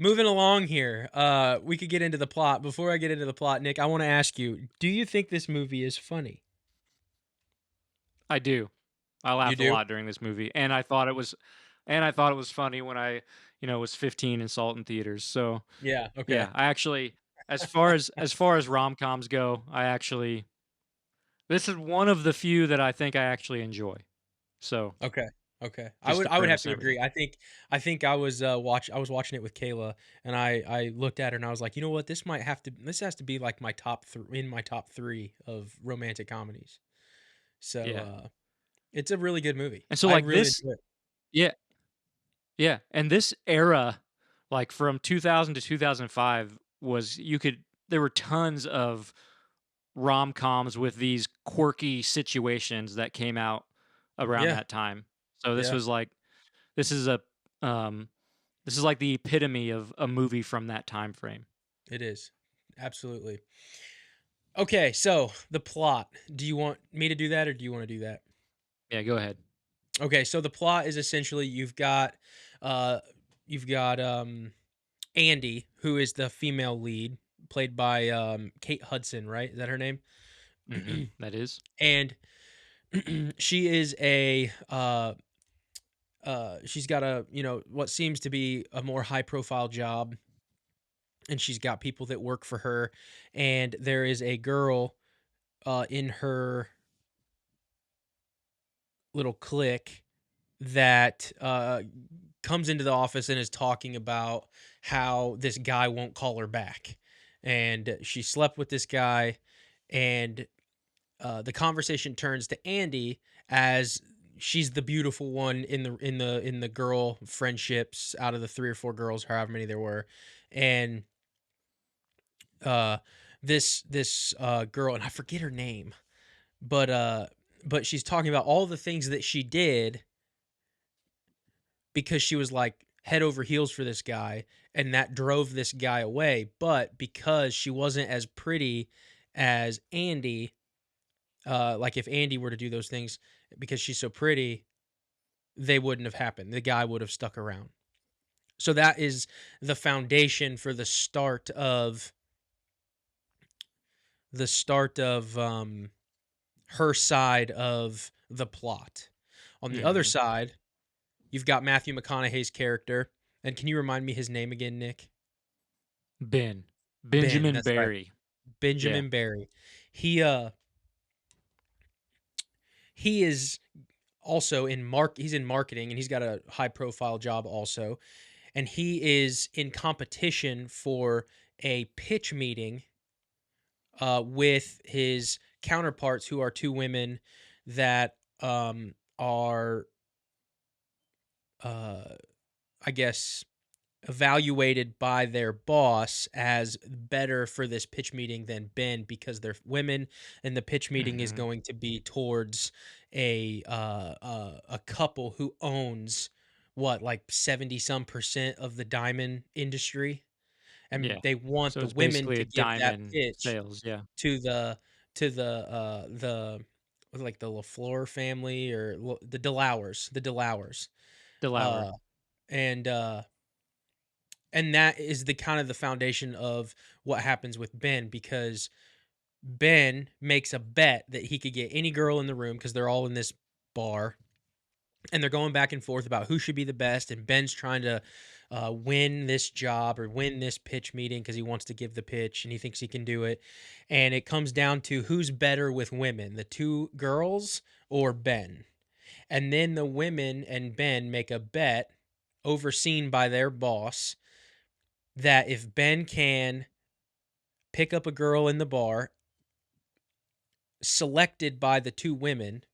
moving along here. We could get into the plot. Before I get into the plot, Nick, I want to ask you: do you think this movie is funny? I do. I You laughed a do? lot during this movie, and I thought it was funny when I, was 15 and saw it in theaters. So Yeah. Okay. yeah, I actually, as far as rom coms go, this is one of the few that I think I actually enjoy. So Okay. Okay. I just would the I would have premise to and everything. agree. I think I was I was watching it with Kayla, and I looked at her and I was like, you know what, this has to be like my my top 3 of romantic comedies. So Yeah, it's a really good movie. and so I like really this, enjoy it. yeah, yeah, and this era, like from 2000 to 2005, was you could there were tons of rom-coms with these quirky situations that came out around Yeah. that time. So Yeah. this is a um this is like the epitome of a movie from that time frame. It is. Absolutely. Okay, so the plot. Do you want me to do that or do you want to do that? Yeah, go ahead. Okay, so the plot is essentially uh you've got Andy, who is the female lead, played by Kate Hudson, right? Is that her name? That is. And she is she's got a, what seems to be a more high profile job, and she's got people that work for her, and there is a girl in her little clique that comes into the office and is talking about how this guy won't call her back, and she slept with this guy, and the conversation turns to Andy as she's the beautiful one in the girl friendships out of the 3 or 4 girls, however many there were, and uh, this girl, and I forget her name, but she's talking about all the things that she did because she was like head over heels for this guy, and that drove this guy away. But because she wasn't as pretty as Andy, like if Andy were to do those things because she's so pretty, they wouldn't have happened. The guy would have stuck around. So that is the foundation for the start of her side of the plot. On the other hmm side, you've got Matthew McConaughey's character, and can you remind me his name again, Nick? Ben. Ben, Benjamin that's right. Barry. Yeah. Benjamin Barry. He uh he is also he's in marketing, and he's got a high profile job also, and he is in competition for a pitch meeting with his counterparts, who are 2 women that are uh I guess evaluated by their boss as better for this pitch meeting than Ben, because they're women, and the pitch meeting is hmm going to be towards a couple who owns what, like 70 some percent of the diamond industry, and Yeah. they want So the it's women basically to a give that diamond pitch sales. Yeah. to the like the LaFleur family, or the DeLauers, Delauer. uh and that is the kind of the foundation of what happens with Ben, because Ben makes a bet that he could get any girl in the room, because they're all in this bar, and they're going back and forth about who should be the best, and Ben's trying to win this job or win this pitch meeting because he wants to give the pitch and he thinks he can do it, and it comes down to who's better with women, the 2 girls or Ben, and then the women and Ben make a bet, overseen by their boss, that if Ben can pick up a girl in the bar, selected by the 2 women,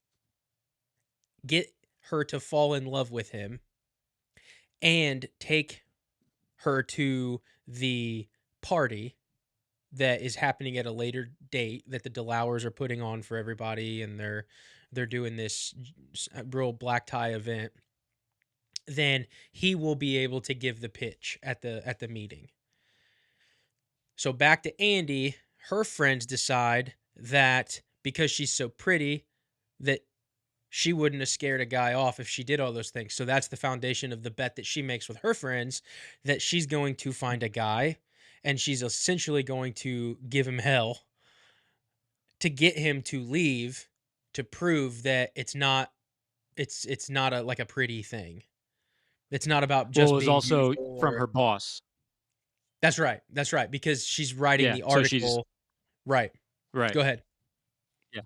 get her to fall in love with him, and take her to the party that is happening at a later date that the DeLauers are putting on for everybody, and they're doing this real black tie event, then he will be able to give the pitch at the meeting. So back to Andy, her friends decide that because she's so pretty, that she wouldn't have scared a guy off if she did all those things. So that's the foundation of the bet that she makes with her friends, that she's going to find a guy and she's essentially going to give him hell to get him to leave, to prove that it's not a like a pretty thing. It's not about Well, it just was being also beautiful from or her boss. That's right. That's right. Because she's writing Yeah, the so she's article. Right. right. Go ahead. Yeah.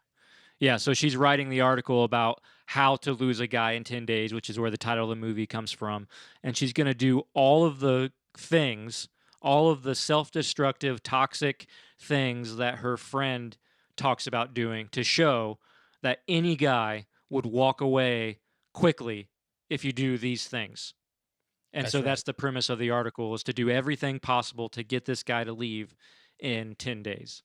Yeah, so she's writing the article about how to lose a guy in 10 days, which is where the title of the movie comes from. And she's going to do all of the things, all of the self destructive, toxic things that her friend talks about doing to show that any guy would walk away quickly if you do these things. And That's so right. that's the premise of the article, is to do everything possible to get this guy to leave in 10 days.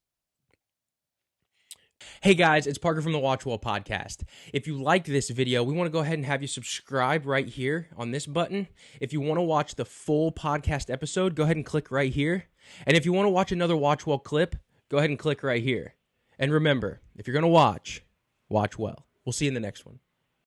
Hey guys, it's Parker from the WatchWell Podcast. If you liked this video, we want to go ahead and have you subscribe right here on this button. If you want to watch the full podcast episode, go ahead and click right here. And if you want to watch another WatchWell clip, go ahead and click right here. And remember, if you're going to watch well. We'll see you in the next one.